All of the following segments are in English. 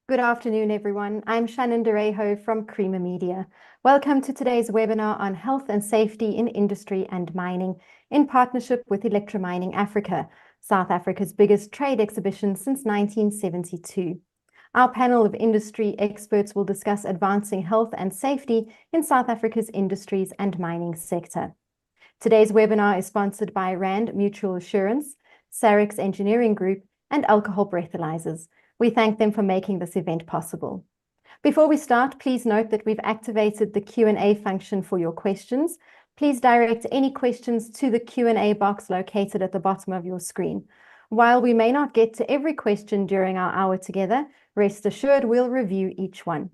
Good afternoon, everyone. I'm Shannon Derejo from Creamer Media. Welcome to today's webinar on health and safety in industry and mining in partnership with Electromining Africa, South Africa's biggest trade exhibition since 1972. Our panel of industry experts will discuss advancing health and safety in South Africa's industries and mining sector. Today's webinar is sponsored by Rand Mutual Assurance, Saryx Engineering Group, and Alcohol Breathalyzers. We thank them for making this event possible. Before we start, please note that we've activated the Q&A function for your questions. Please direct any questions to the Q&A box located at the bottom of your screen. While we may not get to every question during our hour together, rest assured we'll review each one.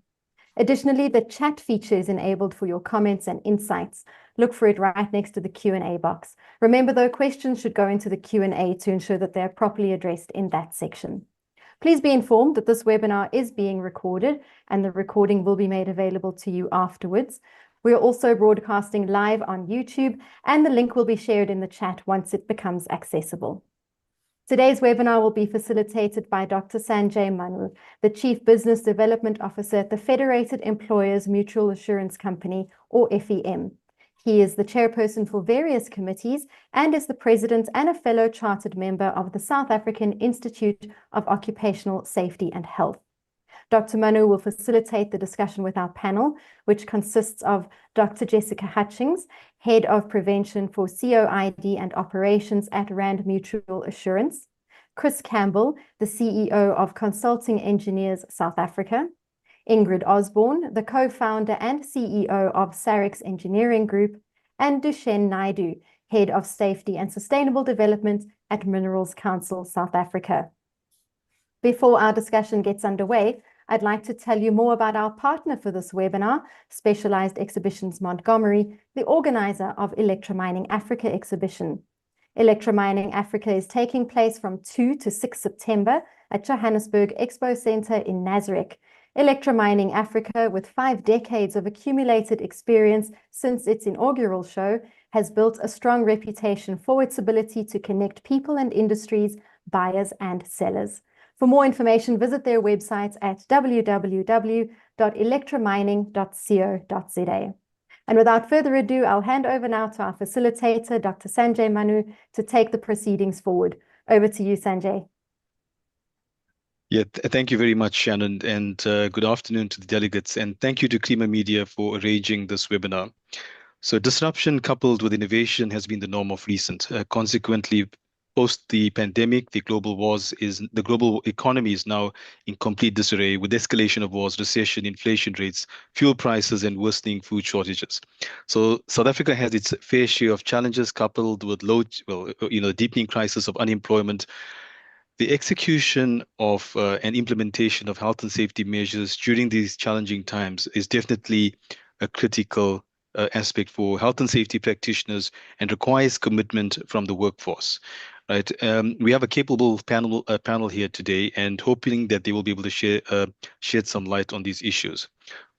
Additionally, the chat feature is enabled for your comments and insights. Look for it right next to the Q&A box. Remember, though, questions should go into the Q&A to ensure that they are properly addressed in that section. Please be informed that this webinar is being recorded and the recording will be made available to you afterwards. We are also broadcasting live on YouTube and the link will be shared in the chat once it becomes accessible. Today's webinar will be facilitated by Dr. Sanjay Manu, the Chief Business Development Officer at the Federated Employers Mutual Assurance Company, or FEM. He is the chairperson for various committees and is the president and a fellow chartered member of the South African Institute of Occupational Safety and Health. Dr. Manu will facilitate the discussion with our panel, which consists of Dr. Jessica Hutchings, Head of Prevention for COID and Operations at Rand Mutual Assurance, Chris Campbell, the CEO of Consulting Engineers South Africa, Ingrid Osborne, the co-founder and CEO of Saryx Engineering Group, and Dushen Naidu, Head of Safety and Sustainable Development at Minerals Council South Africa. Before our discussion gets underway, I'd like to tell you more about our partner for this webinar, Specialized Exhibitions Montgomery, the organizer of Electromining Africa exhibition. Electromining Africa is taking place from 2 to 6 September at Johannesburg Expo Center in Nasrec. Electromining Africa, with 5 decades of accumulated experience since its inaugural show, has built a strong reputation for its ability to connect people and industries, buyers and sellers. For more information, visit their websites at www.electromining.co.za. And without further ado, I'll hand over now to our facilitator, Dr. Sanjay Manu, to take the proceedings forward. Over to you, Sanjay. Yeah, thank you very much, Shannon, and good afternoon to the delegates, and thank you to Creamer Media for arranging this webinar. So disruption coupled with innovation has been the norm of recent. Consequently, post the pandemic, the global economy is now in complete disarray with escalation of wars, recession, inflation rates, fuel prices, and worsening food shortages. So South Africa has its fair share of challenges coupled with deepening crisis of unemployment. The execution of and implementation of health and safety measures during these challenging times is definitely a critical aspect for health and safety practitioners and requires commitment from the workforce. Right, we have a capable panel here today, and hoping that they will be able to shed some light on these issues.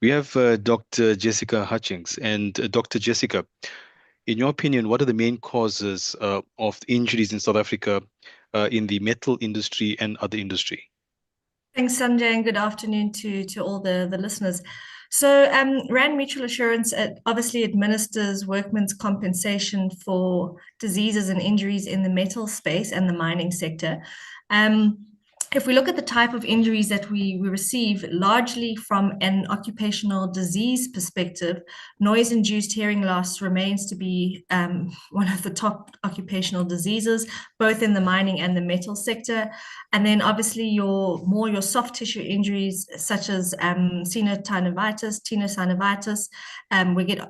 We have Dr. Jessica Hutchings, and Dr. Jessica, in your opinion, what are the main causes of injuries in South Africa in the metal industry and other industry? Thanks, Sanjay, and good afternoon to all the listeners. So Rand Mutual Assurance obviously administers workmen's compensation for diseases and injuries in the metal space and the mining sector. If we look at the type of injuries that we receive, largely from an occupational disease perspective, noise-induced hearing loss remains to be one of the top occupational diseases, both in the mining and the metal sector. And then obviously your soft tissue injuries, such as tenosynovitis, we get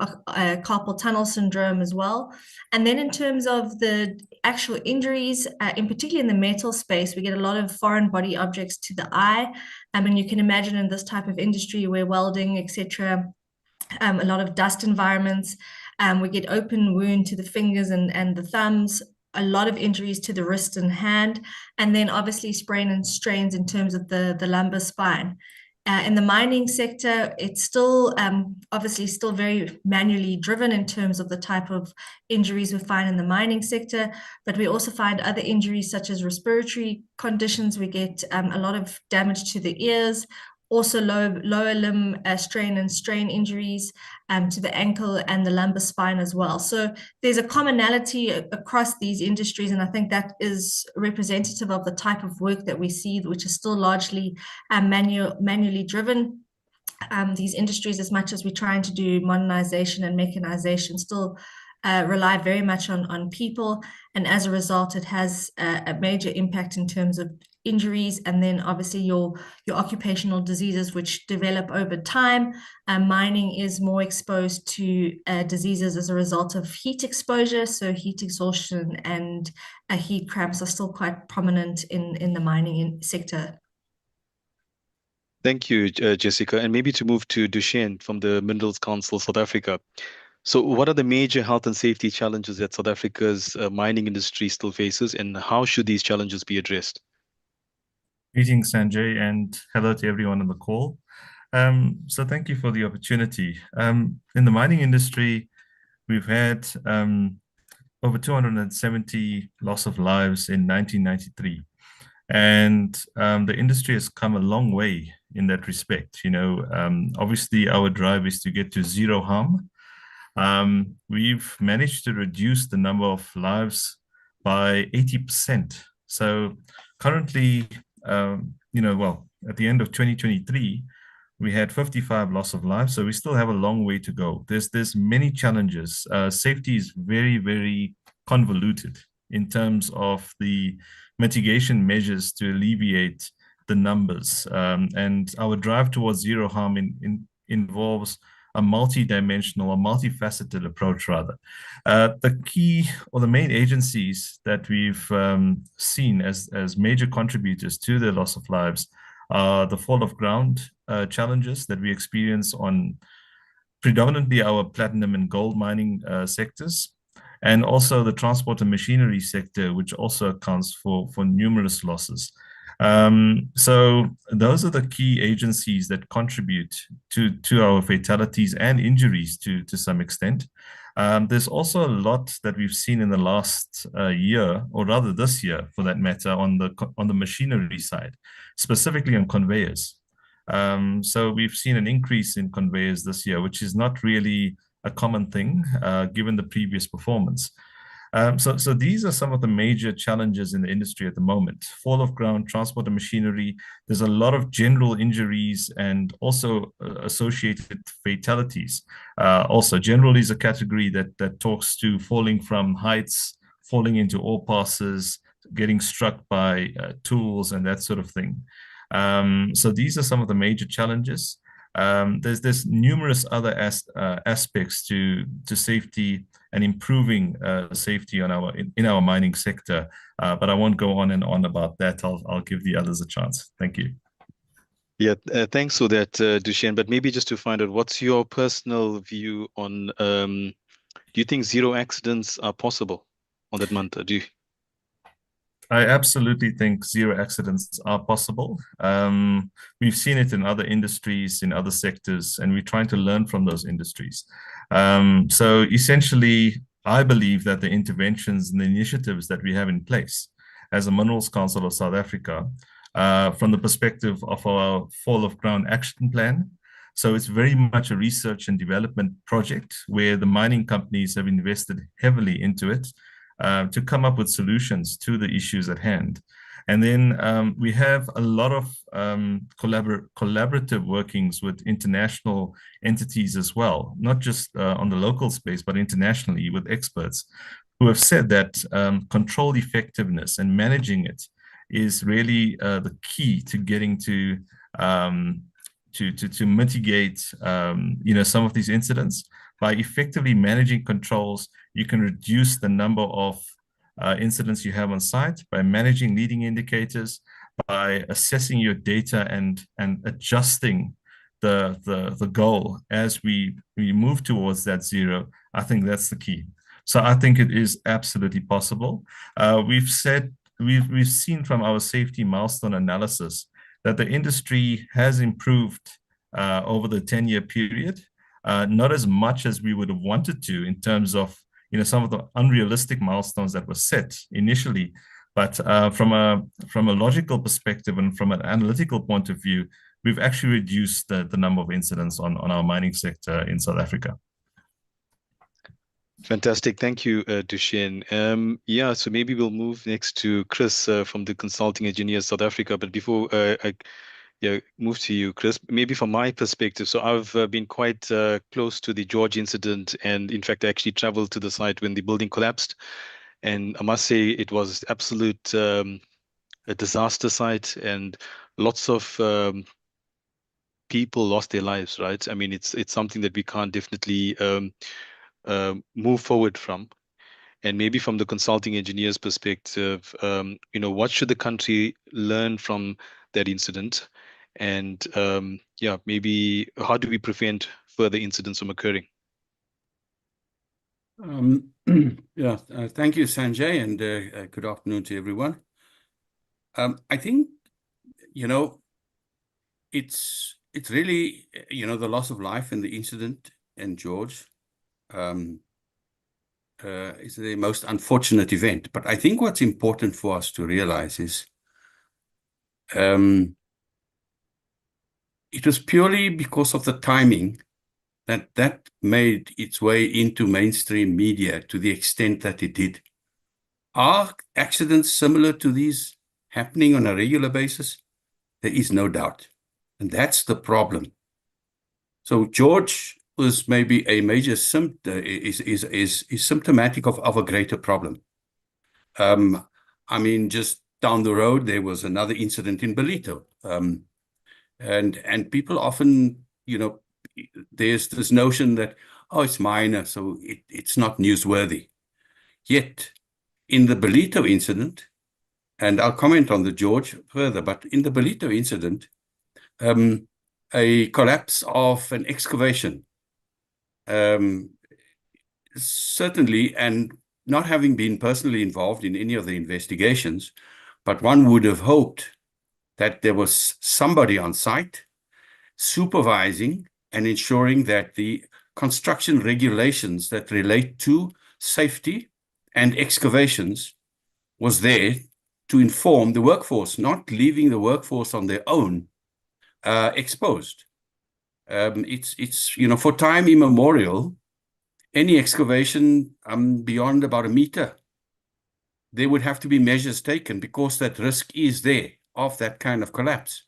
carpal tunnel syndrome as well. And then in terms of the actual injuries, in particular in the metal space, we get a lot of foreign body objects to the eye. And you can imagine in this type of industry where welding, etc., a lot of dust environments, we get open wound to the fingers and the thumbs, a lot of injuries to the wrist and hand, and then obviously sprain and strains in terms of the lumbar spine. In the mining sector, it's still obviously still very manually driven in terms of the type of injuries we find in the mining sector, but we also find other injuries such as respiratory conditions. We get a lot of damage to the ears. also lower limb strain and strain injuries to the ankle and the lumbar spine as well. So there's a commonality across these industries, and I think that is representative of the type of work that we see, which is still largely manually driven. These industries, as much as we're trying to do modernization and mechanization, still rely very much on people, and as a result, it has a major impact in terms of injuries, and then obviously your occupational diseases which develop over time. Mining is more exposed to diseases as a result of heat exposure, so heat exhaustion and heat cramps are still quite prominent in the mining sector. Thank you, Jessica. And maybe to move to Duchenne from the Minerals Council South Africa. So what are the major health and safety challenges that South Africa's mining industry still faces, and how should these challenges be addressed? Greetings, Sanjay, and hello to everyone on the call. So thank you for the opportunity. In the mining industry, we've had over 270 loss of lives in 1993. And the industry has come a long way in that respect. Obviously, our drive is to get to zero harm. We've managed to reduce the number of lives by 80%. So currently, at the end of 2023, we had 55 loss of lives. So we still have a long way to go. There's many challenges. Safety is very, very convoluted in terms of the mitigation measures to alleviate the numbers. And our drive towards zero harm involves a multi-dimensional or multifaceted approach, rather. The key or the main agencies that we've seen as major contributors to the loss of lives are the fall of ground challenges that we experience on predominantly our platinum and gold mining sectors, and also the transport and machinery sector, which also accounts for numerous losses. So those are the key agencies that contribute to our fatalities and injuries to some extent. There's also a lot that we've seen in the last year, or rather this year for that matter, on the machinery side, specifically on conveyors. So we've seen an increase in conveyors this year, which is not really a common thing given the previous performance. So these are some of the major challenges in the industry at the moment. Fall of ground, transport and machinery. There's a lot of general injuries and also associated fatalities. Also, general is a category that talks to falling from heights, falling into ore passes, getting struck by tools and that sort of thing. So these are some of the major challenges. There's numerous other aspects to safety and improving safety in our mining sector, but I won't go on and on about that. I'll give the others a chance. Thank you. Yeah, thanks for that, Duchenne. But maybe just to find out, what's your personal view on? Do you think zero accidents are possible on that manta? I absolutely think zero accidents are possible. We've seen it in other industries, in other sectors, and we're trying to learn from those industries. So essentially, I believe that the interventions and the initiatives that we have in place as a Minerals Council of South Africa, from the perspective of our fall of ground action plan, so it's very much a research and development project where the mining companies have invested heavily into it, to come up with solutions to the issues at hand. And then we have a lot of collaborative workings with international entities as well, not just on the local space, but internationally with experts who have said that control effectiveness and managing it is really the key to getting to mitigate some of these incidents. By effectively managing controls, you can reduce the number of incidents you have on site by managing leading indicators, by assessing your data and adjusting the goal as we move towards that zero. I think that's the key. So I think it is absolutely possible. We've seen from our safety milestone analysis that the industry has improved over the 10-year period. Not as much as we would have wanted to in terms of some of the unrealistic milestones that were set initially, but from a logical perspective and from an analytical point of view, we've actually reduced the number of incidents on our mining sector in South Africa. Fantastic. Thank you, Dushen. Yeah, so maybe we'll move next to Chris from the Consulting Engineers South Africa. But before I move to you, Chris, maybe from my perspective, so I've been quite close to the George incident, and in fact, I actually traveled to the site when the building collapsed. And I must say it was absolute a disaster site, and lots of people lost their lives, right? I mean, it's something that we can't definitely move forward from. And maybe from the consulting engineer's perspective, what should the country learn from that incident? And yeah, maybe how do we prevent further incidents from occurring? Yeah, thank you, Sanjay, and good afternoon to everyone. I think, it's really, the loss of life in the incident in George is the most unfortunate event. But I think what's important for us to realize is it was purely because of the timing that made its way into mainstream media to the extent that it did. Are accidents similar to these happening on a regular basis? There is no doubt. And that's the problem. So George was maybe a major is symptomatic of a greater problem. I mean, just down the road, there was another incident in Belito. And people often, there's this notion that, oh, it's minor, so it's not newsworthy. Yet, in the Belito incident, and I'll comment on the George further, but in the Belito incident, a collapse of an excavation, certainly, and not having been personally involved in any of the investigations, but one would have hoped that there was somebody on site supervising and ensuring that the construction regulations that relate to safety and excavations was there to inform the workforce, not leaving the workforce on their own exposed. It's for time immemorial, any excavation beyond about a meter, there would have to be measures taken because that risk is there of that kind of collapse.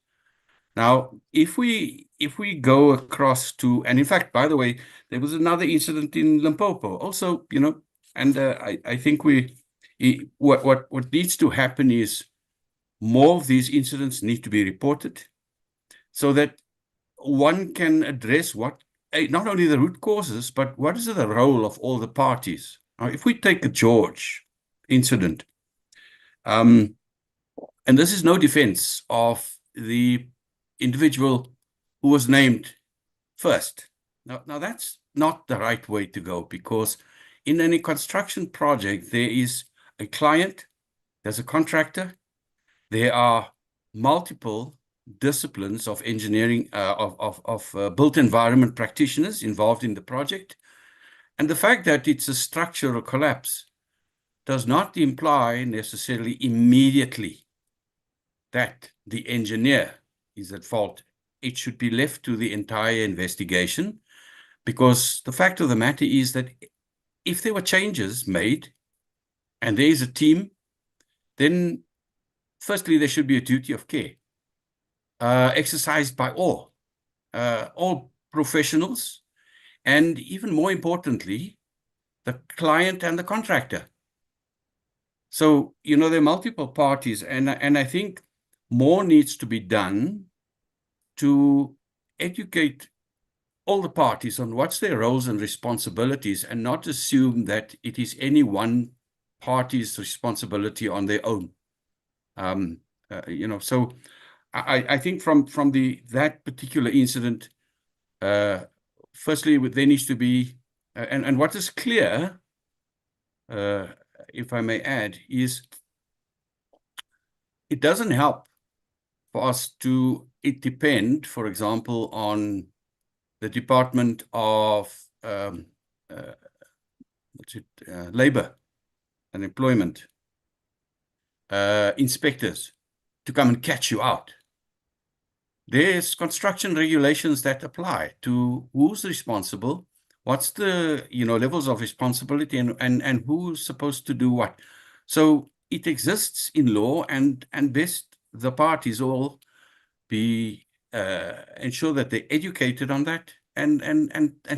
Now, if we go across to, and in fact, by the way, there was another incident in Limpopo also, and I think what needs to happen is more of these incidents need to be reported so that one can address not only the root causes, but what is the role of all the parties. Now, if we take the George incident, and this is no defense of the individual who was named first. Now that's not the right way to go, because in any construction project, there is a client, there's a contractor, there are multiple disciplines of engineering, of built environment practitioners involved in the project. And the fact that it's a structural collapse does not imply necessarily immediately that the engineer is at fault. It should be left to the entire investigation, because the fact of the matter is that if there were changes made and there is a team, then firstly, there should be a duty of care exercised by all professionals, and even more importantly, the client and the contractor. So, there are multiple parties, and I think more needs to be done to educate all the parties on what's their roles and responsibilities, and not assume that it is any one party's responsibility on their own. So I think from that particular incident, firstly, there needs to be, and what is clear, if I may add, is it doesn't help for us to depend, for example, on the Department of Labor and Employment inspectors to come and catch you out. there's construction regulations that apply to who's responsible, what's the levels of responsibility, and who's supposed to do what. So it exists in law, and best the parties all be ensure that they're educated on that and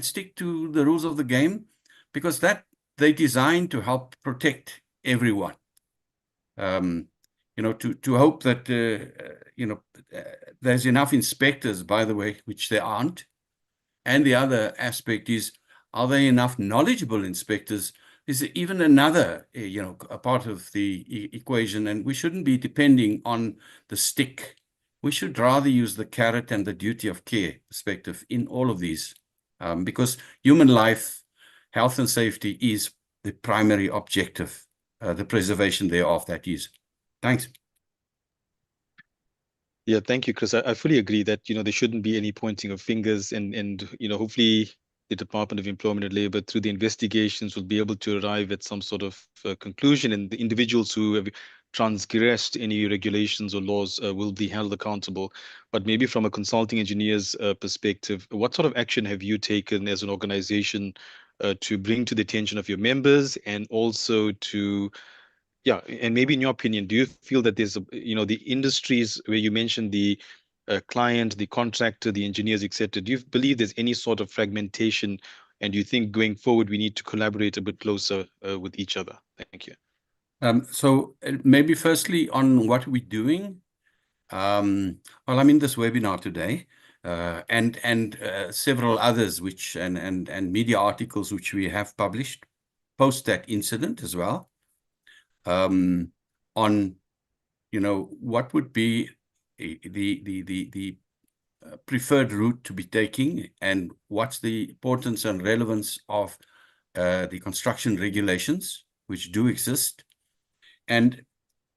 stick to the rules of the game, because that they're designed to help protect everyone. To hope that there's enough inspectors, by the way, which there aren't. And the other aspect is, are there enough knowledgeable inspectors? Is even another, a part of the equation, and we shouldn't be depending on the stick. We should rather use the carrot and the duty of care perspective in all of these, because human life, health and safety is the primary objective, the preservation thereof, that is. Thanks. Yeah, thank you, Chris. I fully agree that there shouldn't be any pointing of fingers, and hopefully the Department of Employment and Labor, through the investigations, will be able to arrive at some sort of conclusion, and the individuals who have transgressed any regulations or laws will be held accountable. But maybe from a consulting engineer's perspective, what sort of action have you taken as an organization to bring to the attention of your members, and also to and maybe in your opinion, do you feel that there's the industries where you mentioned the client, the contractor, the engineers, etc., do you believe there's any sort of fragmentation, and do you think going forward we need to collaborate a bit closer with each other? Thank you. So maybe firstly on what we're doing. Well, I'm in this webinar today, and several others which and media articles which we have published post that incident as well, on what would be the preferred route to be taking, and what's the importance and relevance of the construction regulations which do exist. And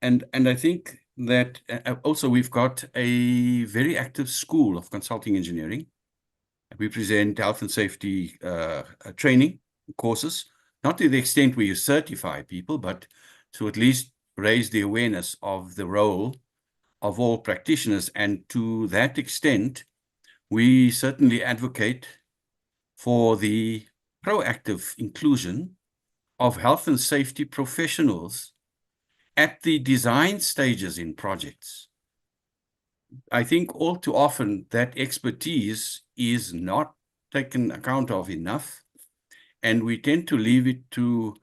I think that also we've got a very active school of consulting engineering. We present health and safety training courses, not to the extent where you certify people, but to at least raise the awareness of the role of all practitioners. And to that extent, we certainly advocate for the proactive inclusion of health and safety professionals at the design stages in projects. I think all too often that expertise is not taken account of enough, and we tend to leave it to,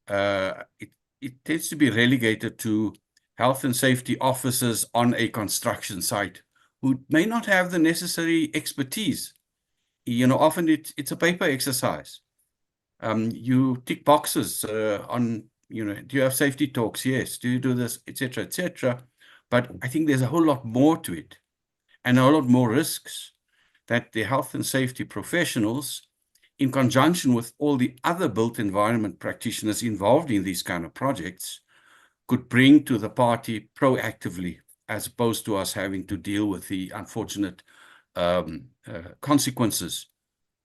it tends to be relegated to health and safety officers on a construction site who may not have the necessary expertise. Often it's a paper exercise. You tick boxes on, do you have safety talks? Yes. Do you do this, etc., etc.? But I think there's a whole lot more to it, and a whole lot more risks that the health and safety professionals, in conjunction with all the other built environment practitioners involved in these kind of projects, could bring to the party proactively, as opposed to us having to deal with the unfortunate consequences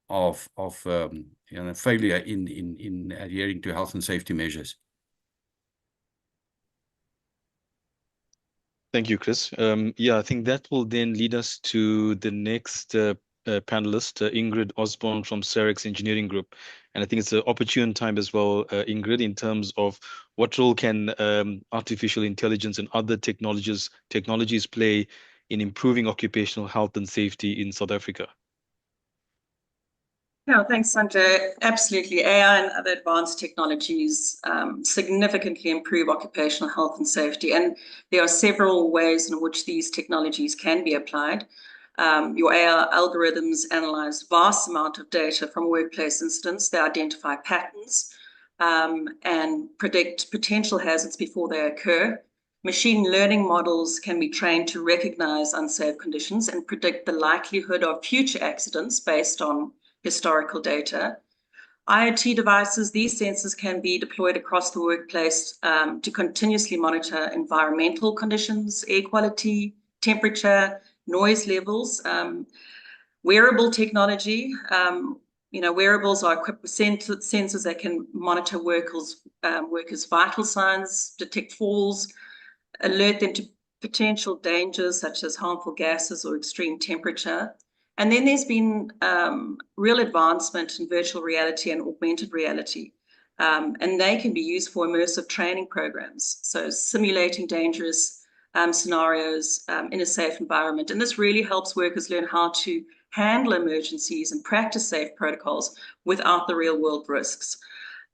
of failure in adhering to health and safety measures. Thank you, Chris. I think that will then lead us to the next panelist, Ingrid Osborne from Saryx Engineering Group. And I think it's an opportune time as well, Ingrid, in terms of what role can artificial intelligence and other technologies play in improving occupational health and safety in South Africa. Yeah, thanks, Sanjay. Absolutely. AI and other advanced technologies significantly improve occupational health and safety. And there are several ways in which these technologies can be applied. Your AI algorithms analyze vast amount of data from workplace incidents. They identify patterns and predict potential hazards before they occur. Machine learning models can be trained to recognize unsafe conditions and predict the likelihood of future accidents based on historical data. IoT devices, these sensors can be deployed across the workplace to continuously monitor environmental conditions, air quality, temperature, noise levels. Wearable technology, wearables are equipped with sensors that can monitor workers' vital signs, detect falls, alert them to potential dangers such as harmful gases or extreme temperature. And then there's been real advancement in virtual reality and augmented reality. And they can be used for immersive training programs. So simulating dangerous scenarios in a safe environment. And this really helps workers learn how to handle emergencies and practice safe protocols without the real world risks.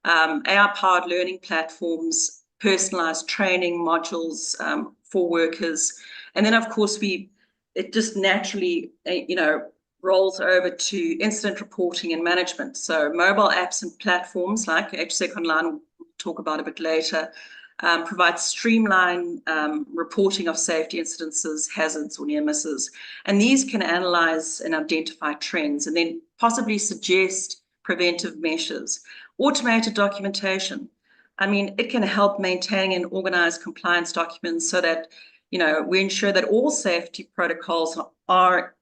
AI-powered learning platforms, personalized training modules for workers. And then, of course, it just naturally, rolls over to incident reporting and management. So mobile apps and platforms like HSEC Online, we'll talk about a bit later, provide streamlined reporting of safety incidences, hazards, or near misses. And these can analyze and identify trends and then possibly suggest preventive measures. Automated documentation. I mean, it can help maintain and organize compliance documents so that we ensure that all safety protocols are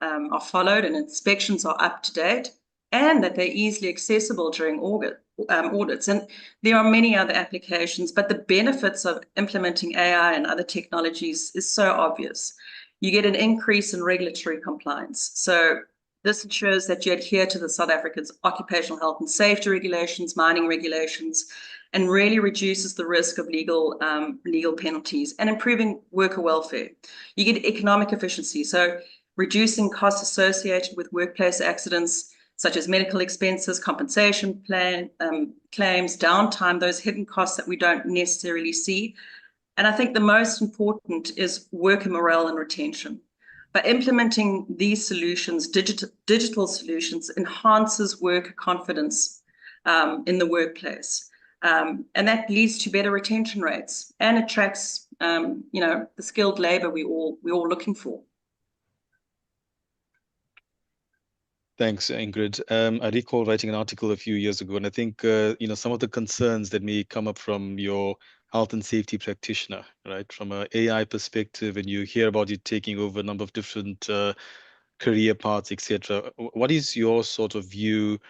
followed and inspections are up to date, and that they're easily accessible during audits. And there are many other applications, but the benefits of implementing AI and other technologies is so obvious. You get an increase in regulatory compliance. So this ensures that you adhere to the South Africa's occupational health and safety regulations, mining regulations, and really reduces the risk of legal penalties and improving worker welfare. You get economic efficiency, so reducing costs associated with workplace accidents, such as medical expenses, compensation plan, claims, downtime, those hidden costs that we don't necessarily see. And I think the most important is worker morale and retention. By implementing these solutions, digital solutions, enhances worker confidence in the workplace. And that leads to better retention rates and attracts, the skilled labor we're all looking for. Thanks, Ingrid. I recall writing an article a few years ago, and I think some of the concerns that may come up from your health and safety practitioner, right, from an AI perspective, and you hear about it taking over a number of different career paths, etc. What is your sort of view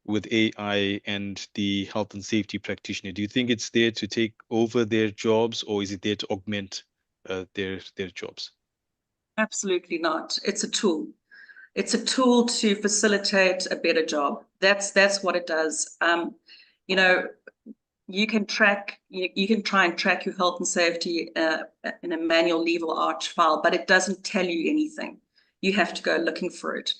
with AI and the health and safety practitioner? Do you think it's there to take over their jobs, or is it there to augment their jobs? Absolutely not. It's a tool. It's a tool to facilitate a better job. That's what it does. You can try and track your health and safety in a manual lever arch file, but it doesn't tell you anything. You have to go looking for it.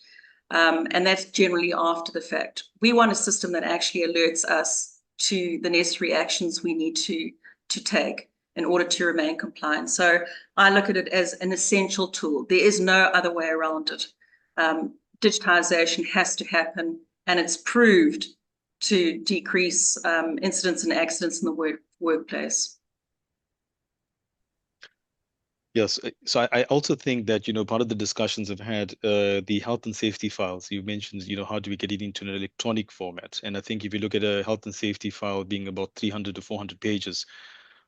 And that's generally after the fact. We want a system that actually alerts us to the necessary actions we need to take in order to remain compliant. So I look at it as an essential tool. There is no other way around it. Digitization has to happen, and it's proved to decrease incidents and accidents in the workplace. Yes, so I also think that, part of the discussions I've had, the health and safety files, you mentioned, how do we get it into an electronic format? And I think if you look at a health and safety file being about 300 to 400 pages,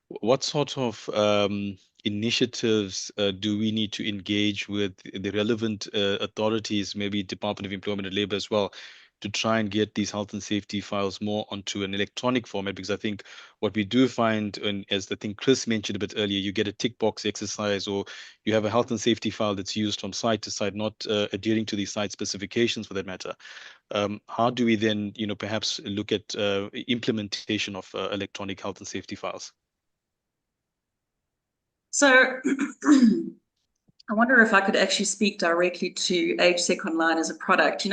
what sort of initiatives do we need to engage with the relevant authorities, maybe Department of Employment and Labor as well, to try and get these health and safety files more onto an electronic format? Because I think what we do find, and as the thing Chris mentioned a bit earlier, you get a tick box exercise, or you have a health and safety file that's used from site to site, not adhering to the site specifications for that matter. How do we then, perhaps look at implementation of electronic health and safety files? So I wonder if I could actually speak directly to HSEC Online as a product.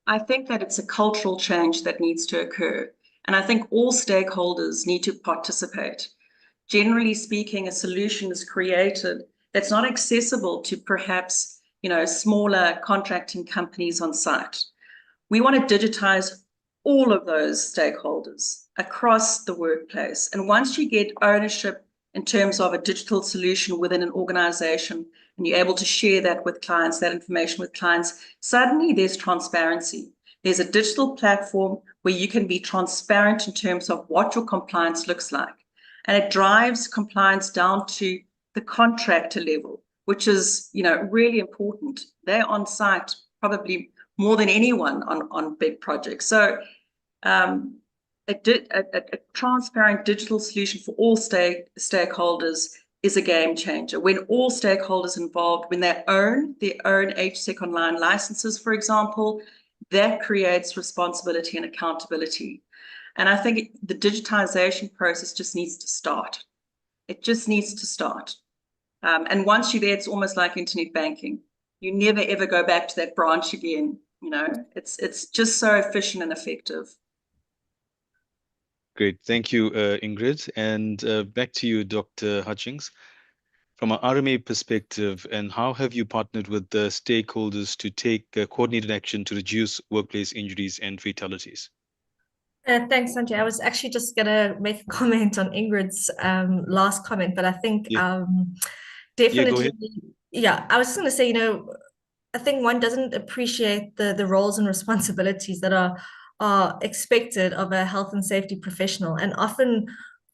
I think that it's a cultural change that needs to occur. And I think all stakeholders need to participate. Generally speaking, a solution is created that's not accessible to perhaps, smaller contracting companies on site. We want to digitize all of those stakeholders across the workplace. And once you get ownership in terms of a digital solution within an organization, and you're able to share that with clients, that information with clients, suddenly there's transparency. There's a digital platform where you can be transparent in terms of what your compliance looks like. And it drives compliance down to the contractor level, which is, really important. They're on site probably more than anyone on big projects. So a transparent digital solution for all stakeholders is a game changer. When all stakeholders involved, when they own their own HSEC online licenses, for example, that creates responsibility and accountability. And I think the digitization process just needs to start. It just needs to start. And once you're there, it's almost like internet banking. You never, ever go back to that branch again. You know, it's just so efficient and effective. Great. Thank you, Ingrid. And back to you, Dr. Hutchings. From an RMA perspective, and how have you partnered with the stakeholders to take coordinated action to reduce workplace injuries and fatalities? Thanks, Sanjay. I was actually just going to make a comment on Ingrid's last comment, but I think definitely, I was just going to say, you know, I think one doesn't appreciate the roles and responsibilities that are expected of a health and safety professional, and often,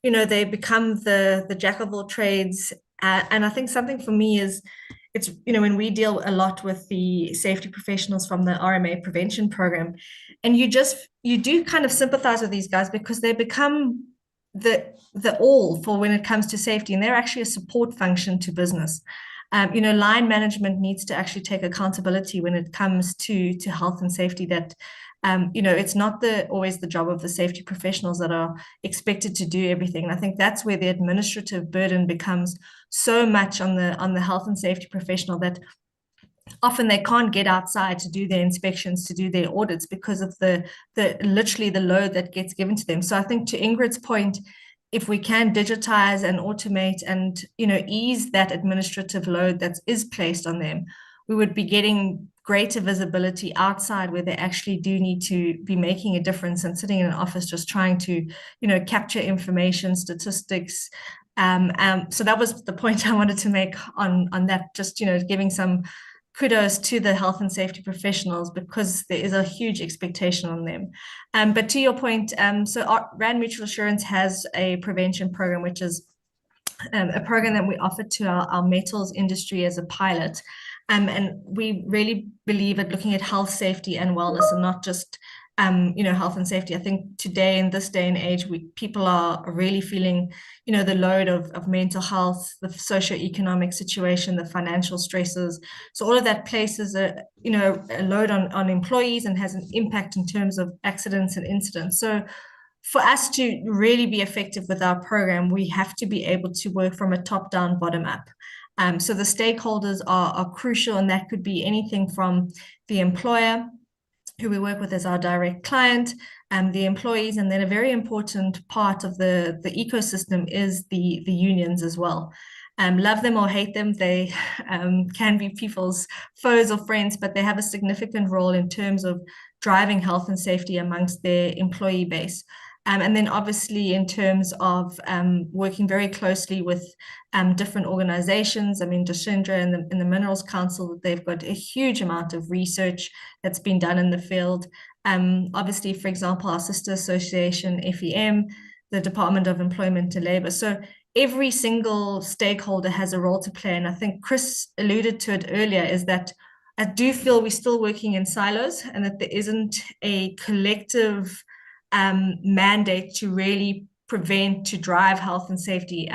you know, they become the jack of all trades. And I think something for me is, it's, you know, when we deal a lot with the safety professionals from the RMA prevention program, and you do kind of sympathize with these guys because they become the all for when it comes to safety, and they're actually a support function to business. You know, line management needs to actually take accountability when it comes to health and safety. That you know, it's not always the job of the safety professionals that are expected to do everything. And I think that's where the administrative burden becomes so much on the health and safety professional, that often they can't get outside to do their inspections, to do their audits, because of the literally the load that gets given to them. So I think, to Ingrid's point, if we can digitize and automate and, you know, ease that administrative load that is placed on them, we would be getting greater visibility outside, where they actually do need to be making a difference, and sitting in an office just trying to, you know, capture information, statistics. So that was the point I wanted to make on that, just, you know, giving some kudos to the health and safety professionals, because there is a huge expectation on them. But to your point, so Rand Mutual Assurance has a prevention program, which is a program that we offer to our metals industry as a pilot. And we really believe at looking at health, safety, and wellness, and not just you know, health and safety. I think today, in this day and age, people are really feeling, you know, the load of mental health, the socioeconomic situation, the financial stresses. So all of that places a load on employees, and has an impact in terms of accidents and incidents. So for us to really be effective with our program, we have to be able to work from a top down, bottom up. So the stakeholders are crucial, and that could be anything from the employer, who we work with as our direct client, the employees, and then a very important part of the ecosystem is the unions as well. Love them or hate them, they can be people's foes or friends, but they have a significant role in terms of driving health and safety amongst their employee base. And then obviously in terms of working very closely with different organizations. I mean, Dashindra in the Minerals Council, they've got a huge amount of research that's been done in the field. Obviously, for example, our sister association, FEM, the Department of Employment and Labor. So every single stakeholder has a role to play. And I think Chris alluded to it earlier, is that I do feel we're still working in silos, and that there isn't a collective mandate to really prevent, to drive health and safety,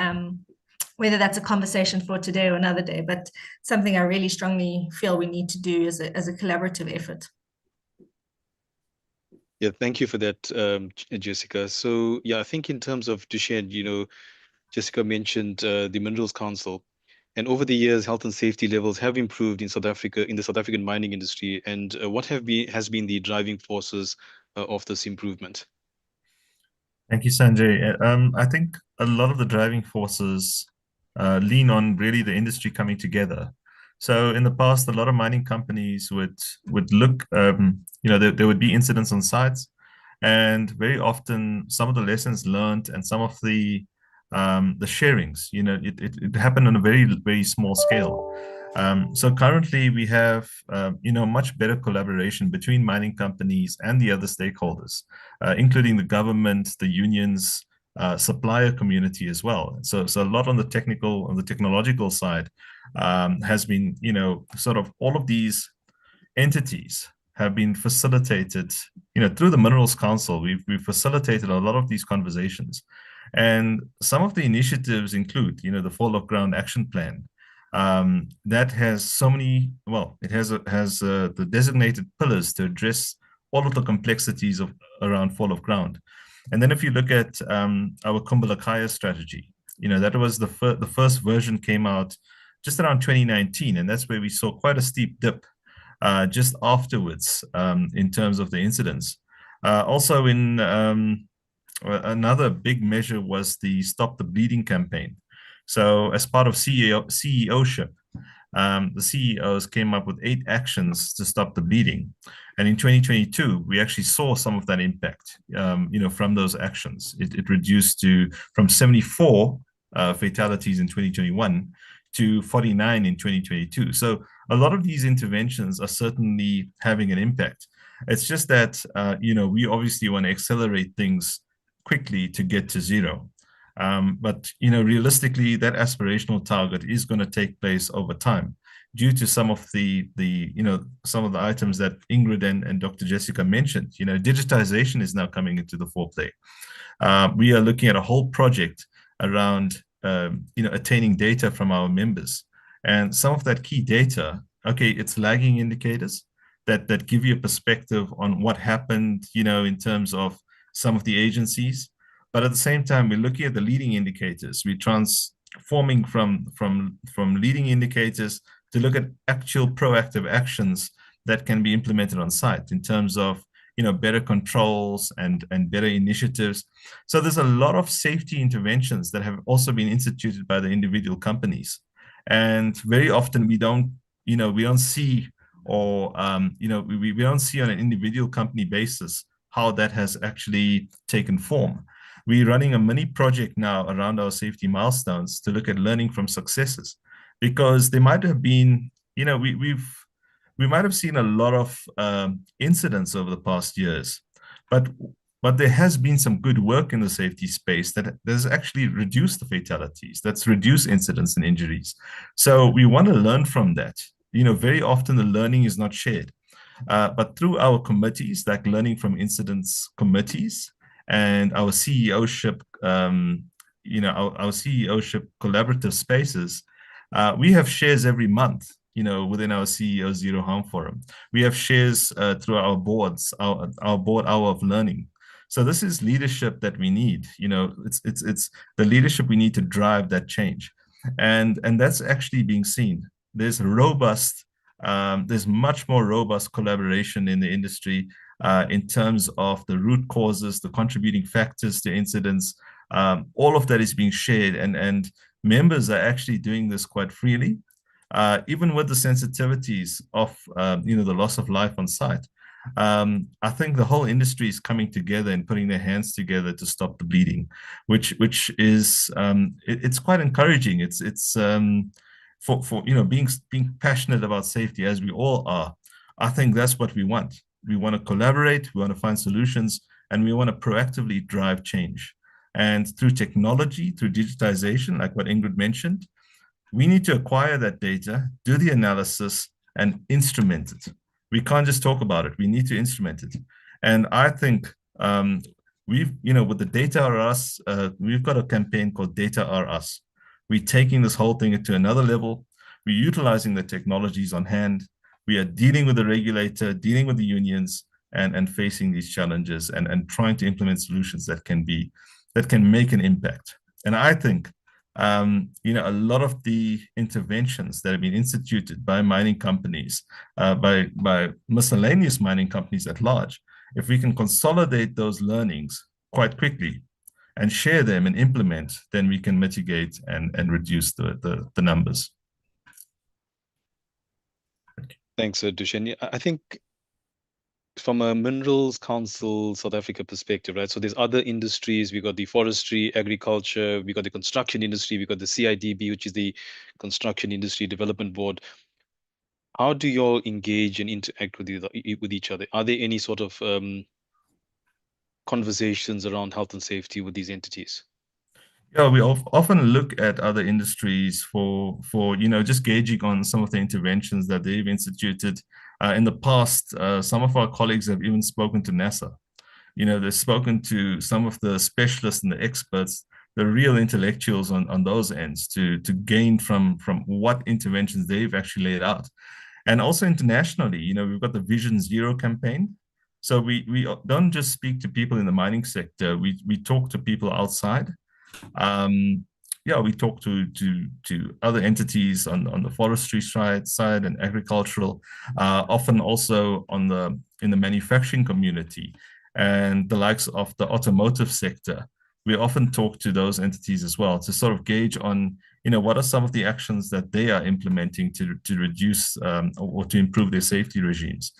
whether that's a conversation for today or another day, but something I really strongly feel we need to do as a collaborative effort. Yeah, thank you for that, Jessica. So yeah, I think in terms of Duchenne, you know, Jessica mentioned the Minerals Council, and over the years, health and safety levels have improved in South Africa, in the South African mining industry. And what has been the driving forces of this improvement? Thank you, Sanjay. I think a lot of the driving forces lean on really the industry coming together. So in the past, a lot of mining companies would look, you know, there would be incidents on sites, and very often some of the lessons learned and some of the sharings, you know, it happened on a very, very small scale. So currently we have, you know, much better collaboration between mining companies and the other stakeholders, including the government, the unions, supplier community as well. So a lot on the technological side has been, you know, sort of all of these entities have been facilitated, you know, through the Minerals Council. We've facilitated a lot of these conversations. And some of the initiatives include, the Fall of Ground Action Plan. That has so many, well, it has the designated pillars to address all of the complexities around fall of ground. And then if you look at our Kumbalakaya strategy, that was the first version came out just around 2019, and that's where we saw quite a steep dip just afterwards in terms of the incidents. Also in another big measure was the Stop the Bleeding campaign. So as part of CEO-ship, the CEOs came up with 8 actions to stop the bleeding. And in 2022, we actually saw some of that impact, from those actions. It reduced from 74 fatalities in 2021 to 49 in 2022. So a lot of these interventions are certainly having an impact. It's just that, we obviously want to accelerate things quickly to get to zero. But realistically, that aspirational target is going to take place over time due to some of the items that Ingrid and Dr. Jessica mentioned. Digitization is now coming into the foreplay. We are looking at a whole project around attaining data from our members, and some of that key data. Okay, it's lagging indicators that give you a perspective on what happened, in terms of some of the agencies. But at the same time, we're looking at the leading indicators. We're transforming from leading indicators to look at actual proactive actions that can be implemented on site in terms of better controls and better initiatives. So there's a lot of safety interventions that have also been instituted by the individual companies, and very often we don't see, or we don't see on an individual company basis how that has actually taken form. We're running a mini project now around our safety milestones to look at learning from successes, because there might have been, we might have seen a lot of incidents over the past years, but there has been some good work in the safety space that has actually reduced the fatalities, that's reduced incidents and injuries. So we want to learn from that. Very often the learning is not shared, but through our committees, like learning from incidents committees and our CEO-ship, our CEO-ship collaborative spaces, we have shares every month, within our CEO Zero Harm Forum. We have shares through our boards, our board hour of learning. So this is leadership that we need. It's the leadership we need to drive that change, and that's actually being seen. There's much more robust collaboration in the industry in terms of the root causes, the contributing factors to incidents. All of that is being shared, and members are actually doing this quite freely, even with the sensitivities of the loss of life on site. I think the whole industry is coming together and putting their hands together to stop the bleeding, which is it's quite encouraging. It's for being passionate about safety, as we all are. I think that's what we want. We want to collaborate, we want to find solutions, and we want to proactively drive change. And through technology, through digitization, like what Ingrid mentioned, we need to acquire that data, do the analysis, and instrument it. We can't just talk about it. We need to instrument it. And I think with the Data Are Us, we've got a campaign called Data Are Us. We're taking this whole thing to another level. We're utilizing the technologies on hand. We are dealing with the regulator, dealing with the unions, and facing these challenges and trying to implement solutions that can make an impact. And I think a lot of the interventions that have been instituted by mining companies, by miscellaneous mining companies at large, if we can consolidate those learnings quite quickly and share them and implement, then we can mitigate and reduce the numbers. Thanks, Dushen. I think from a Minerals Council South Africa perspective, right? So there's other industries. We've got the forestry, agriculture, we've got the construction industry, we've got the CIDB, which is the Construction Industry Development Board. How do you all engage and interact with each other? Are there any sort of conversations around health and safety with these entities? Yeah, we often look at other industries for just gauging on some of the interventions that they've instituted. In the past, some of our colleagues have even spoken to NASA. They've spoken to some of the specialists and the experts the real intellectuals on those ends to gain from what interventions they've actually laid out. And also internationally, you know, we've got the Vision Zero campaign. So we don't just speak to people in the mining sector. We talk to people outside. Yeah, we talk to other entities on the forestry side and agricultural, often also in the manufacturing community and the likes of the automotive sector. We often talk to those entities as well to sort of gauge on, you know, what are some of the actions that they are implementing to reduce or to improve their safety regimes.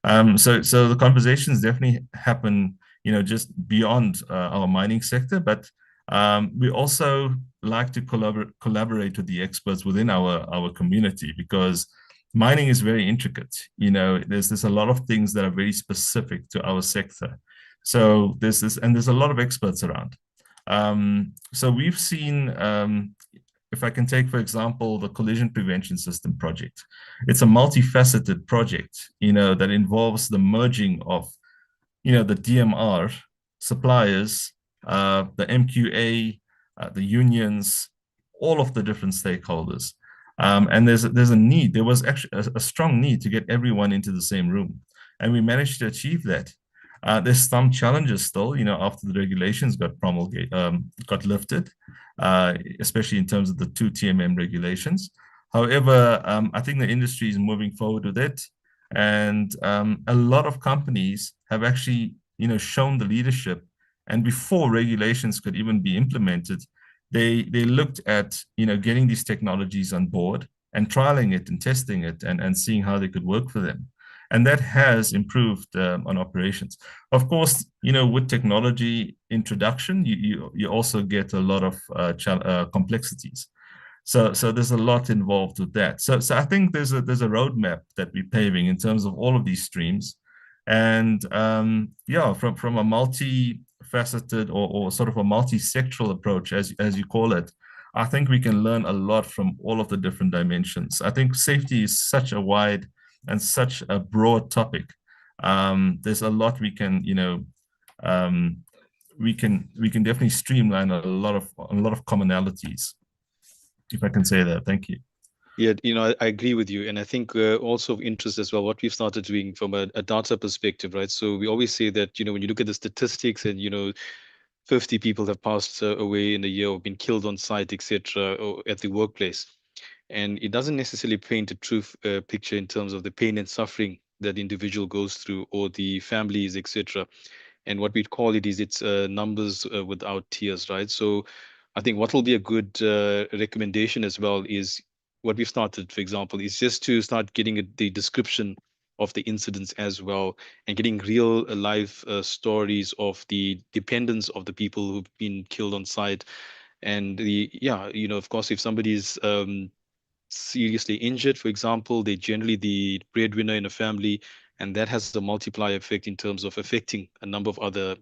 So the conversations definitely happen, you know, just beyond our mining sector, but we also like to collaborate with the experts within our community, because mining is very intricate. You know, there's a lot of things that are very specific to our sector. So there's a lot of experts around. So we've seen, if I can take, for example, the collision prevention system project. It's a multifaceted project, you know, that involves the merging of, you know, the DMR suppliers, the MQA, the unions, all of the different stakeholders. And there was actually a strong need to get everyone into the same room. And we managed to achieve that. There's some challenges still, you know, after the regulations got lifted, especially in terms of the 2 TMM regulations. However, I think the industry is moving forward with it. And a lot of companies have actually, you know, shown the leadership. And before regulations could even be implemented, they looked at, you know, getting these technologies on board and trialing it and testing it and seeing how they could work for them. And that has improved on operations. Of course, you know, with technology introduction, you also get a lot of complexities. So there's a lot involved with that. So I think there's a roadmap that we're paving in terms of all of these streams, and yeah, from a multifaceted or sort of a multi-sectoral approach, as you call it, I think we can learn a lot from all of the different dimensions. I think safety is such a wide and such a broad topic. There's a lot we can, you know, we can definitely streamline a lot of commonalities, if I can say that. Thank you. Yeah, you know, I agree with you. And I think also of interest as well, what we've started doing from a data perspective, right? So we always say that, you know, when you look at the statistics and, you know, 50 people have passed away in a year or been killed on site, etc., or at the workplace. And it doesn't necessarily paint a true picture in terms of the pain and suffering that the individual goes through or the families, etc. And what we'd call it is it's numbers without tears, right? So I think what will be a good recommendation as well is what we've started, for example, is just to start getting the description of the incidents as well and getting real life stories of the dependents of the people who've been killed on site. And yeah, you know, of course, if somebody's seriously injured, for example, they're generally the breadwinner in a family, and that has the multiplier effect in terms of affecting a number of other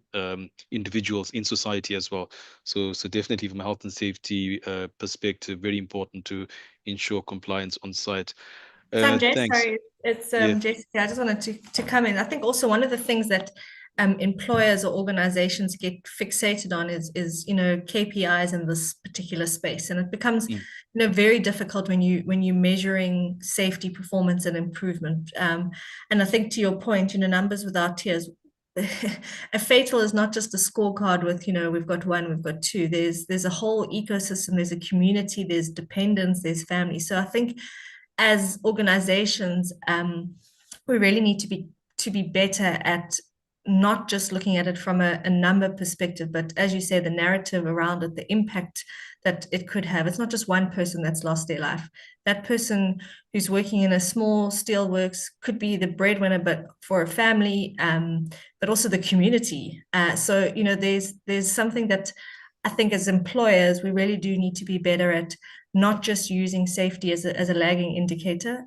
individuals in society as well. So definitely from a health and safety perspective, very important to ensure compliance on site. Sanjay, Thanks. sorry, it's Yeah. Jessica. I just wanted to come in. I think also one of the things that employers or organizations get fixated on is you know, KPIs in this particular space, and it becomes you know, very difficult when you're measuring safety, performance, and improvement. And I think to your point, you know, numbers without tears. A fatal is not just a scorecard with, you know, we've got 1, we've got 2. There's a whole ecosystem. There's a community. There's dependents. There's family. So I think as organizations, we really need to be better at not just looking at it from a number perspective, but as you say, the narrative around it, the impact that it could have. It's not just one person that's lost their life. That person who's working in a small steelworks could be the breadwinner, but for a family, but also the community. So, you know, there's something that I think as employers, we really do need to be better at not just using safety as a lagging indicator.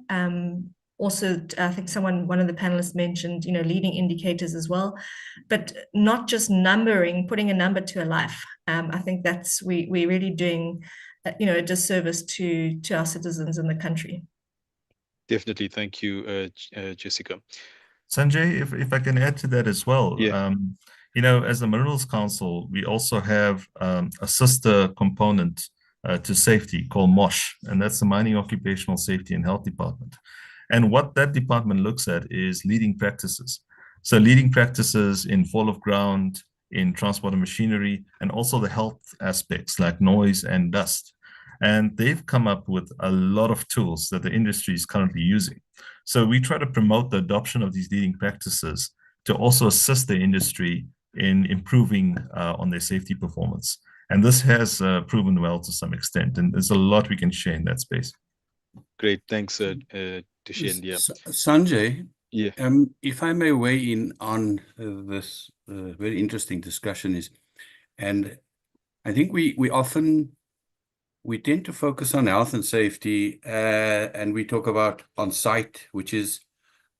Also, I think one of the panelists mentioned, you know, leading indicators as well, but not just putting a number to a life. I think that's we're really doing, you know, a disservice to our citizens in the country. Definitely, thank you, Jessica. Sanjay, if I can add to that as well. Yeah. As the Minerals Council, we also have a sister component to safety called MOSH, and that's the Mining Occupational Safety and Health Department. And what that department looks at is leading practices. So leading practices in fall of ground, in transport and machinery, and also the health aspects like noise and dust. And they've come up with a lot of tools that the industry is currently using. So we try to promote the adoption of these leading practices to also assist the industry in improving on their safety performance. And this has proven well to some extent. And there's a lot we can share in that space. Great. Thanks, Tishen. Yeah. Sanjay, Yeah. if I may weigh in on this very interesting discussion and I think we tend to focus on health and safety, and we talk about on-site, which is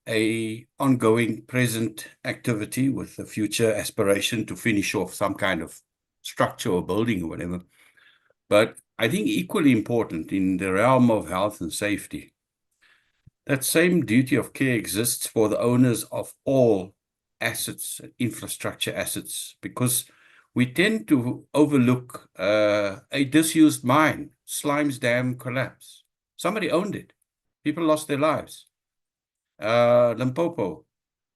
a ongoing present activity with a future aspiration to finish off some kind of structure or building or whatever. But I think equally important in the realm of health and safety, that same duty of care exists for the owners of all assets, infrastructure assets, because we tend to overlook a disused mine, Slimes Dam collapse. Somebody owned it. People lost their lives. Limpopo,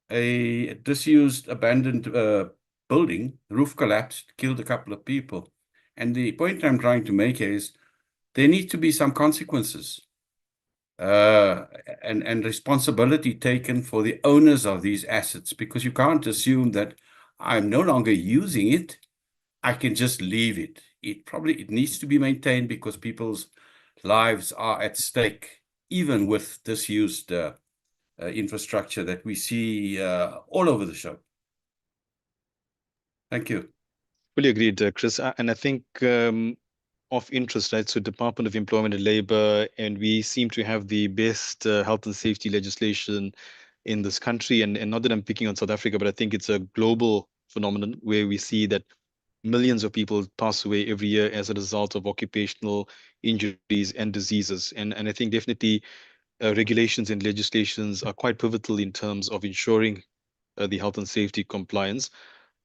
a disused, abandoned building, roof collapsed, killed a couple of people. And the point I'm trying to make is there need to be some consequences and responsibility taken for the owners of these assets, because you can't assume that I'm no longer using it, I can just leave it. It needs to be maintained because people's lives are at stake, even with disused infrastructure that we see all over the show. Thank you. Fully agreed, Chris. And I think of interest, right? So Department of Employment and Labor, and we seem to have the best health and safety legislation in this country. And not that I'm picking on South Africa, but I think it's a global phenomenon where we see that millions of people pass away every year as a result of occupational injuries and diseases. And I think definitely regulations and legislations are quite pivotal in terms of ensuring the health and safety compliance.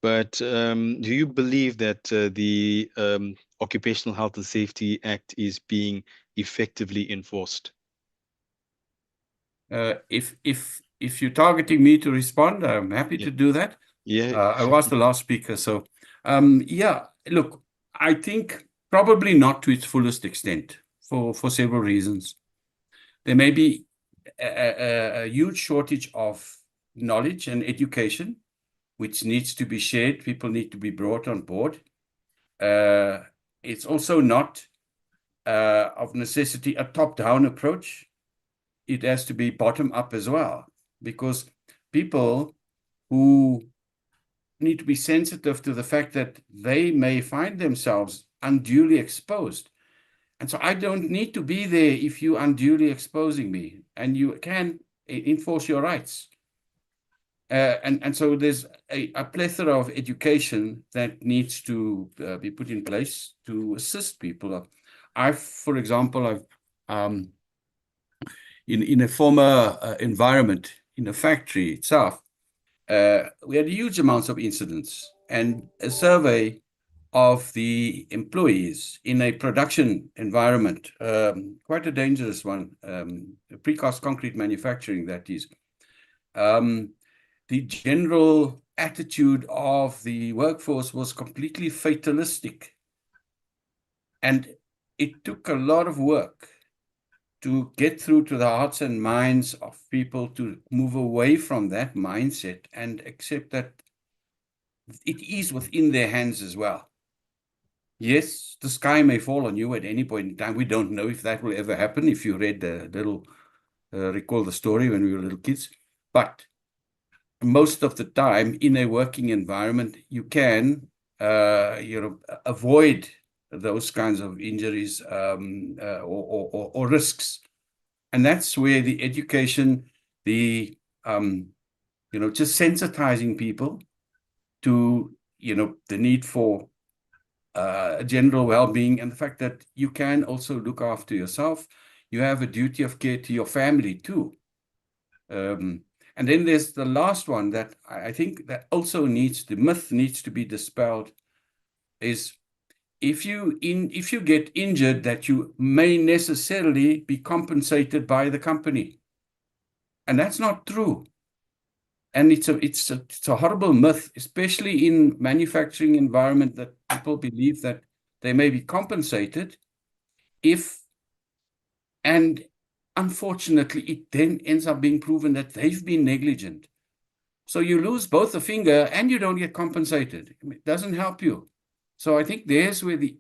But do you believe that the Occupational Health and Safety Act is being effectively enforced? If you're targeting me to respond, I'm happy to do that. Yeah. I was the last speaker, so yeah. Look, I think probably not to its fullest extent for several reasons. There may be a huge shortage of knowledge and education, which needs to be shared. People need to be brought on board. It's also not of necessity a top-down approach. It has to be bottom-up as well, because people who need to be sensitive to the fact that they may find themselves unduly exposed. And so I don't need to be there if you're unduly exposing me, and you can enforce your rights. And so there's a plethora of education that needs to be put in place to assist people. For example, in a former environment, in a factory itself, we had huge amounts of incidents, and a survey of the employees in a production environment, quite a dangerous one, precast concrete manufacturing, that is. The general attitude of the workforce was completely fatalistic. And it took a lot of work to get through to the hearts and minds of people to move away from that mindset and accept that it is within their hands as well. Yes, the sky may fall on you at any point in time. We don't know if that will ever happen. If you read the little, recall the story when we were little kids. But most of the time in a working environment, you can, avoid those kinds of injuries or risks. And that's where the education, just sensitizing people to, the need for general well-being, and the fact that you can also look after yourself. You have a duty of care to your family too. And then there's the last one that I think that also the myth needs to be dispelled, is if you get injured, that you may necessarily be compensated by the company. And that's not true. And it's a horrible myth, especially in manufacturing environment, that people believe that they may be compensated and unfortunately, it then ends up being proven that they've been negligent. So you lose both a finger and you don't get compensated. It doesn't help you. So I think there's where the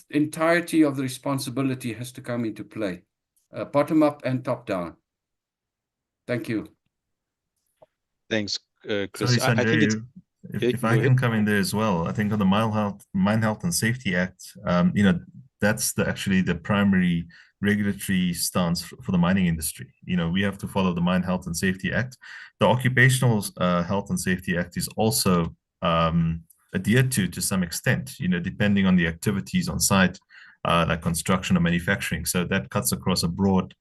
entirety of the responsibility has to come into play, bottom up and top down. Thank you. Thanks, Sorry, Chris. I think it's. Sanjay, if I can come in there as well, I think on the Mine Health and Safety Act, that's actually the primary regulatory stance for the mining industry. We have to follow the Mine Health and Safety Act. The Occupational Health and Safety Act is also adhered to some extent, depending on the activities on site, like construction or manufacturing. So that cuts across a broad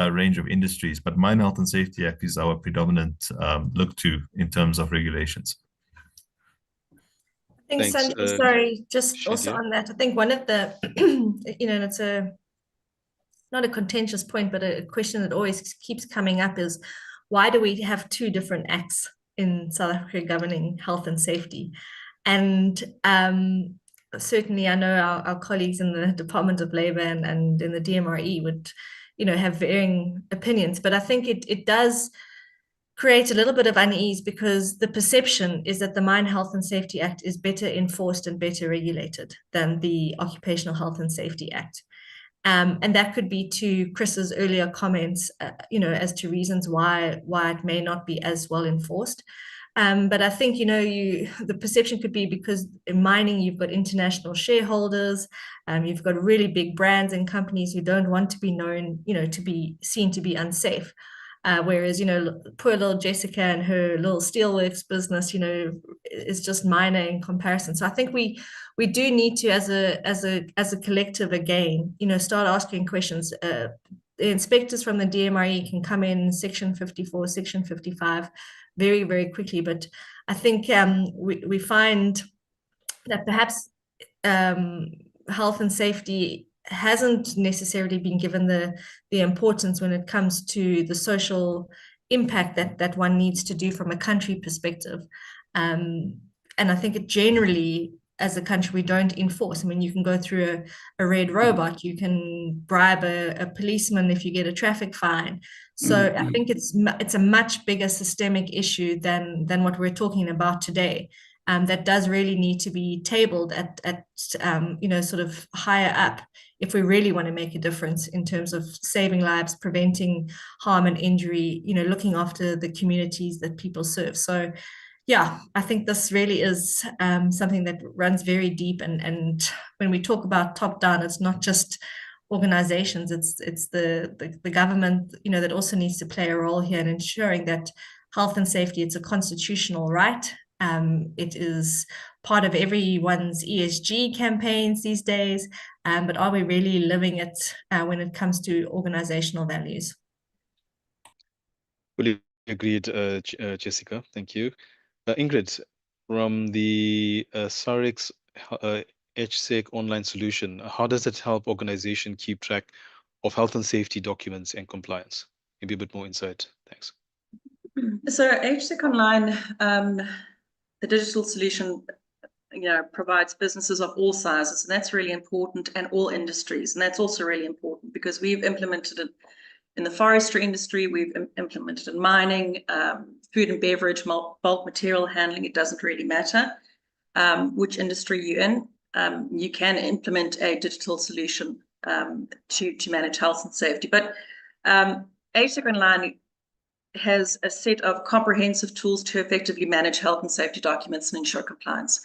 range of industries, but Mine Health and Safety Act is our predominant look to in terms of regulations. I think, Thanks, Sanjay, sorry, just also yeah. on that, I think one of the, and it's not a contentious point, but a question that always keeps coming up is, why do we have two different acts in South Africa governing health and safety? And certainly I know our colleagues in the Department of Labor and in the DMRE would, have varying opinions, but I think it does create a little bit of unease, because the perception is that the Mine Health and Safety Act is better enforced and better regulated than the Occupational Health and Safety Act. And that could be to Chris's earlier comments, as to reasons why it may not be as well enforced. But I think, the perception could be because in mining, you've got international shareholders, you've got really big brands and companies who don't want to be known, to be seen to be unsafe. Whereas, poor little Jessica and her little steelworks business, is just minor in comparison. So I think we do need to, as a collective, again, start asking questions. The inspectors from the DMRE can come in Section 54, Section 55 very, very quickly. But I think we find that perhaps health and safety hasn't necessarily been given the importance when it comes to the social impact that one needs to do from a country perspective. And I think it generally, as a country, we don't enforce. I mean, you can go through a red robot, you can bribe a policeman if you get a traffic fine. So I think it's a much bigger systemic issue than what we're talking about today. That does really need to be tabled at sort of higher up if we really want to make a difference in terms of saving lives, preventing harm and injury, looking after the communities that people serve. So yeah, I think this really is something that runs very deep. And when we talk about top down, it's not just organizations, it's the government, that also needs to play a role here in ensuring that health and safety, it's a constitutional right. It is part of everyone's ESG campaigns these days, but are we really living it when it comes to organizational values? Fully agreed, Jessica. Thank you. Ingrid, from the Saryx HSEC online solution, how does it help organization keep track of health and safety documents and compliance? Maybe a bit more insight. Thanks. So HSEC Online, the digital solution, provides businesses of all sizes, and that's really important, and all industries. And that's also really important because we've implemented it in the forestry industry, we've implemented in mining, food and beverage, bulk material handling. It doesn't really matter which industry you're in. You can implement a digital solution to manage health and safety. But HSEC Online has a set of comprehensive tools to effectively manage health and safety documents and ensure compliance.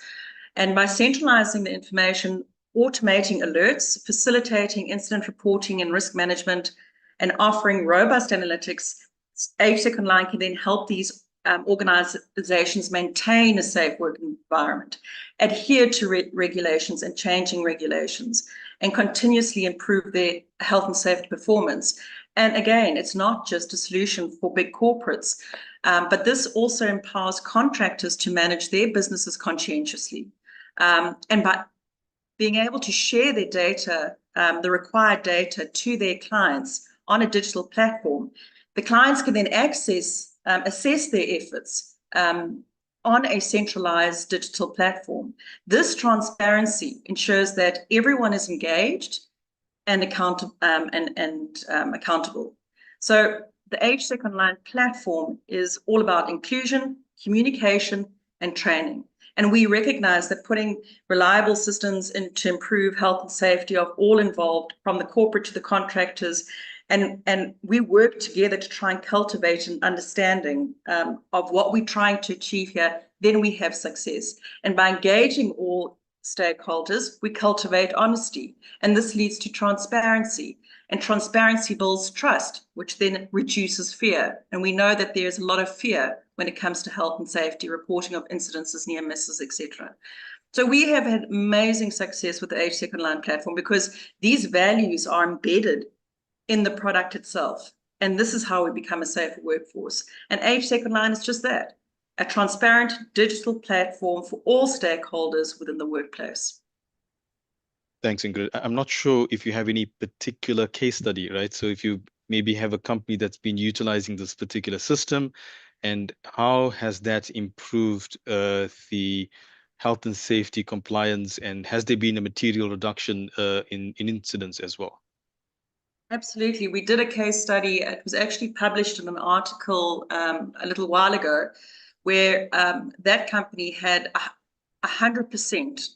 And by centralizing the information, automating alerts, facilitating incident reporting and risk management, and offering robust analytics, HSEC Online can then help these organizations maintain a safe working environment, adhere to regulations and changing regulations, and continuously improve their health and safety performance. And again, it's not just a solution for big corporates, but this also empowers contractors to manage their businesses conscientiously. And by being able to share their data, the required data, to their clients on a digital platform, the clients can then assess their efforts on a centralized digital platform. This transparency ensures that everyone is engaged and accountable. So the HSEC Online platform is all about inclusion, communication, and training. And we recognize that putting reliable systems in to improve health and safety of all involved, from the corporate to the contractors, and we work together to try and cultivate an understanding of what we're trying to achieve here, then we have success. And by engaging all stakeholders, we cultivate honesty, and this leads to transparency. And transparency builds trust, which then reduces fear. And we know that there's a lot of fear when it comes to health and safety, reporting of incidences, near misses, etc. So we have had amazing success with the HSEC Online platform because these values are embedded in the product itself. And this is how we become a safer workforce. And HSEC Online is just that, a transparent digital platform for all stakeholders within the workplace. Thanks, Ingrid. I'm not sure if you have any particular case study, right? So if you maybe have a company that's been utilizing this particular system, and how has that improved the health and safety compliance, and has there been a material reduction in incidents as well? Absolutely. We did a case study. It was actually published in an article a little while ago, where that company had 100%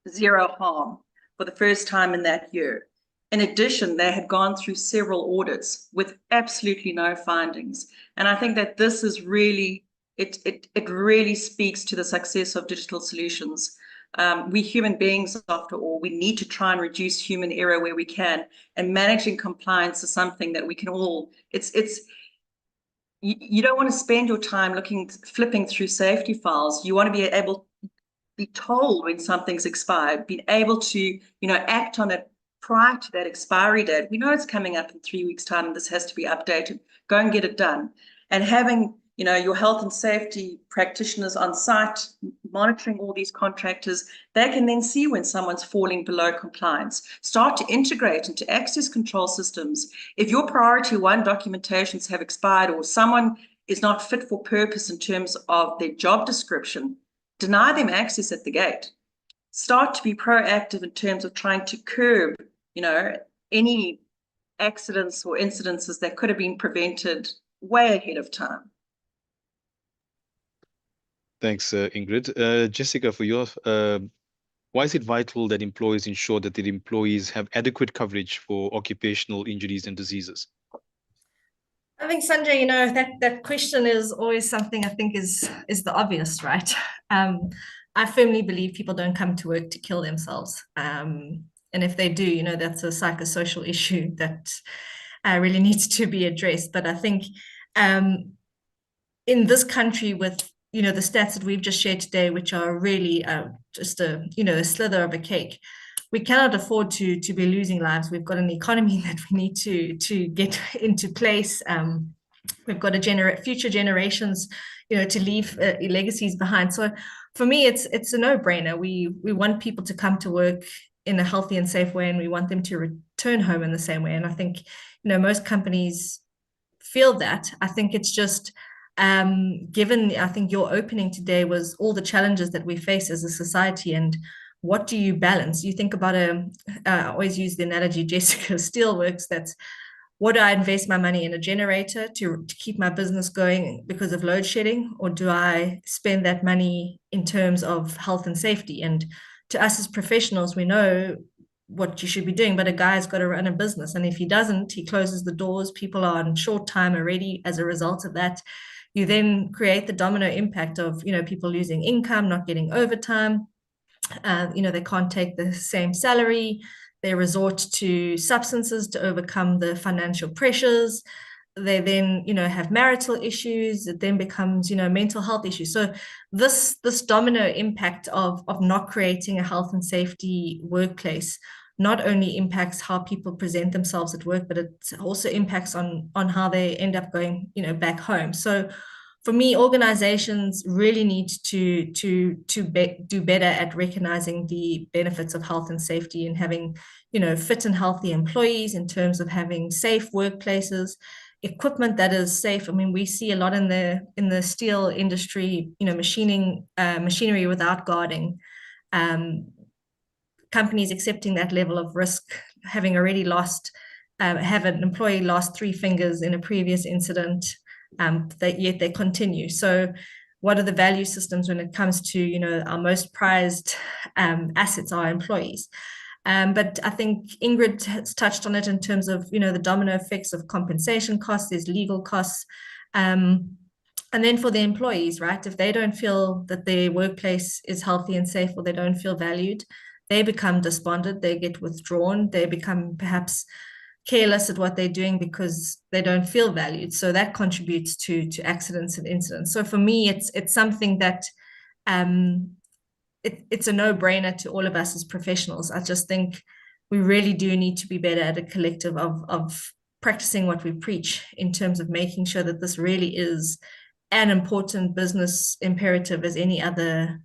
zero harm for the first time in that year. In addition, they had gone through several audits with absolutely no findings. And I think that this is really, it really speaks to the success of digital solutions. We human beings, after all, we need to try and reduce human error where we can, and managing compliance is something that we can all, you don't want to spend your time flipping through safety files. You want to be able to be told when something's expired, being able to, act on it prior to that expiry date. We know it's coming up in 3 weeks' time and this has to be updated. Go and get it done. And having, your health and safety practitioners on site monitoring all these contractors, they can then see when someone's falling below compliance. Start to integrate into access control systems. If your priority one documentations have expired, or someone is not fit for purpose in terms of their job description, deny them access at the gate. Start to be proactive in terms of trying to curb, any accidents or incidences that could have been prevented way ahead of time. Thanks, Ingrid. Jessica, for your, why is it vital that employers ensure that their employees have adequate coverage for occupational injuries and diseases? I think, Sanjay, that question is always something I think is the obvious, right? I firmly believe people don't come to work to kill themselves. And if they do, that's a psychosocial issue that really needs to be addressed. But I think in this country, with the stats that we've just shared today, which are really just a slither of a cake, we cannot afford to be losing lives. We've got an economy that we need to get into place. We've got to future generations, to leave legacies behind. So for me, it's a no-brainer. We want people to come to work in a healthy and safe way, and we want them to return home in the same way. And I think, most companies feel that. I think it's just given, I think your opening today was all the challenges that we face as a society, and what do you balance? You think about I always use the analogy, Jessica, steelworks. That's, what do I invest my money in, a generator to keep my business going because of load shedding, or do I spend that money in terms of health and safety? And to us as professionals, we know what you should be doing, but a guy's got to run a business, and if he doesn't, he closes the doors. People are on short time already as a result of that. You then create the domino impact of people losing income, not getting overtime. They can't take the same salary. They resort to substances to overcome the financial pressures. They then, have marital issues. It then becomes, mental health issues. So this domino impact of not creating a health and safety workplace not only impacts how people present themselves at work, but it also impacts on how they end up going, back home. So for me, organizations really need to do better at recognizing the benefits of health and safety and having, fit and healthy employees in terms of having safe workplaces, equipment that is safe. I mean, we see a lot in the steel industry, machinery without guarding, companies accepting that level of risk, having already have an employee lost 3 fingers in a previous incident, yet they continue. So what are the value systems when it comes to, our most prized assets, our employees? But I think Ingrid has touched on it in terms of, the domino effects of compensation costs, there's legal costs. And then for the employees, right, if they don't feel that their workplace is healthy and safe, or they don't feel valued, they become despondent, they get withdrawn, they become perhaps careless at what they're doing because they don't feel valued. So that contributes to accidents and incidents. So for me, it's something that it's a no-brainer to all of us as professionals. I just think we really do need to be better at a collective of practicing what we preach in terms of making sure that this really is an important business imperative as any other,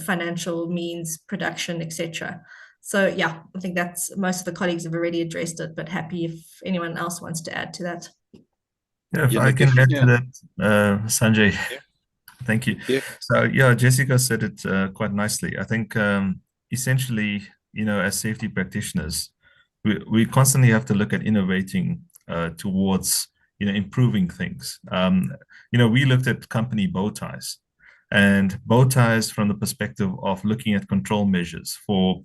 financial means, production, etc. So yeah, I think that's most of the colleagues have already addressed it, but happy if anyone else wants to add to that. Yeah, if I can add to that, Sanjay. Yeah. Thank you. Yeah. So yeah, Jessica said it quite nicely. I think essentially, as safety practitioners, we constantly have to look at innovating towards improving things. We looked at company bow ties, and bow ties from the perspective of looking at control measures for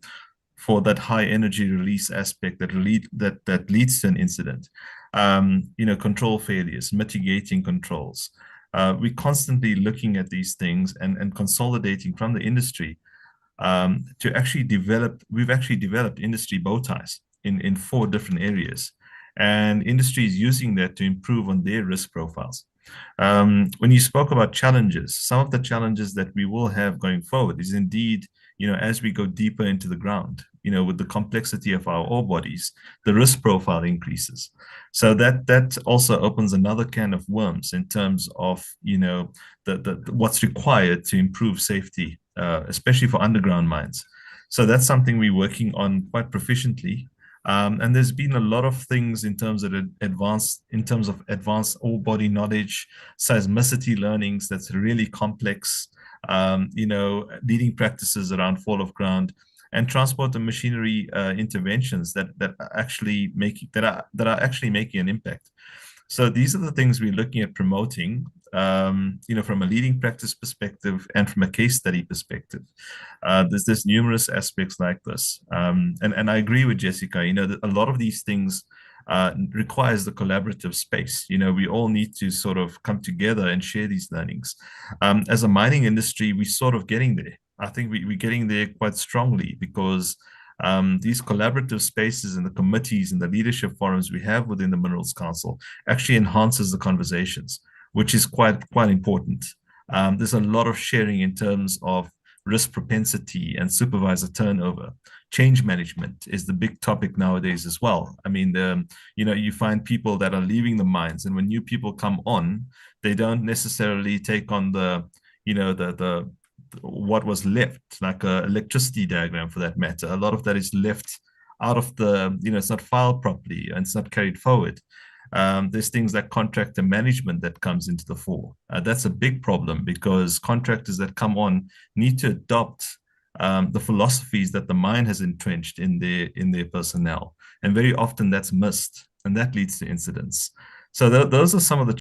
that high energy release aspect that leads to an incident. Control failures, mitigating controls. We're constantly looking at these things and consolidating from the industry to actually we've actually developed industry bow ties in 4 different areas. And industry is using that to improve on their risk profiles. When you spoke about challenges, some of the challenges that we will have going forward is indeed, as we go deeper into the ground, with the complexity of our ore bodies, the risk profile increases. So that also opens another can of worms in terms of, what's required to improve safety, especially for underground mines. So that's something we're working on quite proficiently. And there's been a lot of things in terms of advanced ore body knowledge, seismicity learnings that's really complex, leading practices around fall of ground, and transport and machinery interventions that are actually making an impact. So these are the things we're looking at promoting, from a leading practice perspective and from a case study perspective. There's numerous aspects like this. And I agree with Jessica, that a lot of these things requires the collaborative space. We all need to sort of come together and share these learnings. As a mining industry, we're sort of getting there. I think we're getting there quite strongly because these collaborative spaces and the committees and the leadership forums we have within the Minerals Council actually enhances the conversations, which is quite important. There's a lot of sharing in terms of risk propensity and supervisor turnover. Change management is the big topic nowadays as well. I mean, you find people that are leaving the mines, and when new people come on, they don't necessarily take on the what was left, like a electricity diagram for that matter. A lot of that is left out of the, it's not filed properly and it's not carried forward. There's things like contractor management that comes into the fore. That's a big problem because contractors that come on need to adopt the philosophies that the mine has entrenched in their personnel. And very often that's missed, and that leads to incidents. So those are some of the